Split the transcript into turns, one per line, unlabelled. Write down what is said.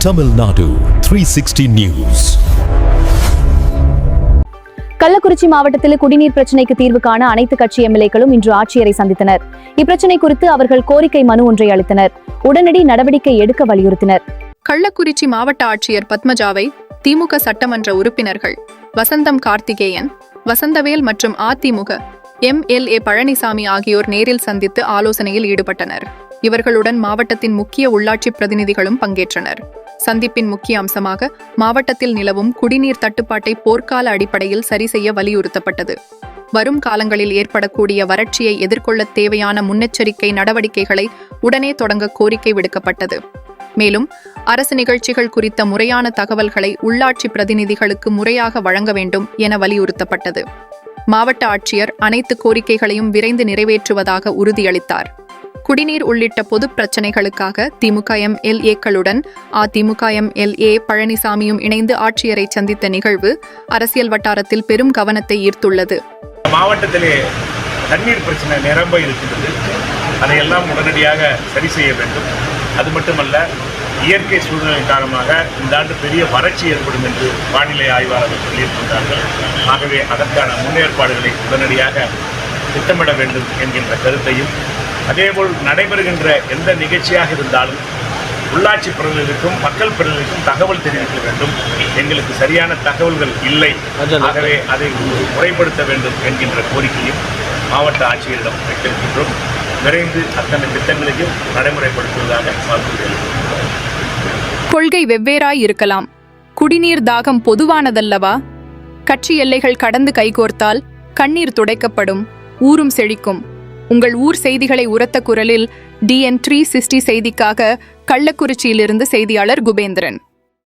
Tamil Nadu 360 News.
Kallakurichi மாவட்டத்தில் குடிநீர் பிரச்சினைக்கு தீர்வு காண அனைத்து கட்சி எம்எல்ஏக்களும் இன்று ஆட்சியரை சந்தித்தனர். இப்பிரச்சினை குறித்து அவர்கள் கோரிக்கை மனு ஒன்றை அளித்தனர். உடனடி நடவடிக்கை எடுக்க வலியுறுத்தினர்.
கள்ளக்குறிச்சி மாவட்ட ஆட்சியர் பத்மஜாவை திமுக சட்டமன்ற உறுப்பினர்கள் வசந்தம் கார்த்திகேயன், வசந்தவேல் மற்றும் அதிமுக எம்எல்ஏ பழனிசாமி ஆகியோர் நேரில் சந்தித்து ஆலோசனையில் ஈடுபட்டனர். இவர்களுடன் மாவட்டத்தின் முக்கிய உள்ளாட்சி பிரதிநிதிகளும் பங்கேற்றனர். சந்திப்பின் முக்கிய அம்சமாக மாவட்டத்தில் நிலவும் குடிநீர் தட்டுப்பாட்டை போர்க்கால அடிப்படையில் சரி செய்ய வலியுறுத்தப்பட்டது. வரும் காலங்களில் ஏற்படக்கூடிய வறட்சியை எதிர்கொள்ள தேவையான முன்னெச்சரிக்கை நடவடிக்கைகளை உடனே தொடங்க கோரிக்கை விடுக்கப்பட்டது. மேலும் அரசு நிகழ்ச்சிகள் குறித்த முறையான தகவல்களை உள்ளாட்சி பிரதிநிதிகளுக்கு முறையாக வழங்க வேண்டும் என வலியுறுத்தப்பட்டது. மாவட்ட ஆட்சியர் அனைத்து கோரிக்கைகளையும் விரைந்து நிறைவேற்றுவதாக உறுதியளித்தார். குடிநீர் உள்ளிட்ட பொது பிரச்சினைகளுக்காக திமுக எம்எல்ஏக்களுடன் அதிமுக எம்எல்ஏ பழனிசாமியும் இணைந்து ஆட்சியரை சந்தித்த நிகழ்வு அரசியல் வட்டாரத்தில் பெரும் கவனத்தை ஈர்த்துள்ளது.
மாவட்டத்திலே தண்ணீர் பிரச்சனை நிரம்ப இருக்கின்றது. அதையெல்லாம் உடனடியாக சரி செய்ய வேண்டும். அது மட்டுமல்ல, இயற்கை சூழ்நிலை காரணமாக இந்த ஆண்டு பெரிய வறட்சி ஏற்படும் என்று வானிலை ஆய்வாளர்கள் சொல்லியிருக்கின்றார்கள். ஆகவே அதற்கான முன்னேற்பாடுகளை உடனடியாக திட்டமிட வேண்டும் என்கின்ற கருத்தையும், அதேபோல் நடைபெறுகின்ற எந்த நிகழ்ச்சியாக இருந்தாலும் உள்ளாட்சி பிரதிநிதிக்கும் மக்கள் பிரதிநிதிக்கும் தகவல் தெரிவிக்க வேண்டும். எங்களுக்கு சரியான தகவல்கள் இல்லை, ஆகவே அதை முறைப்படுத்த வேண்டும் என்கின்ற கோரிக்கையும் மாவட்ட ஆட்சியரிடம் வைத்திருக்கின்றோம். விரைந்து அத்தனை திட்டங்களையும் நடைமுறைப்படுத்துவதாக வாக்குறுதி.
கொள்கை வெவ்வேறாய் இருக்கலாம், குடிநீர் தாகம் பொதுவானதல்லவா? கட்சி எல்லைகள் கடந்து கைகோர்த்தால் கண்ணீர் துடைக்கப்படும், ஊரும் செழிக்கும். உங்கள் ஊர் செய்திகளை உரத்த குரலில் DN 360 செய்திக்காக கள்ளக்குறிச்சியிலிருந்து செய்தியாளர் குபேந்திரன்.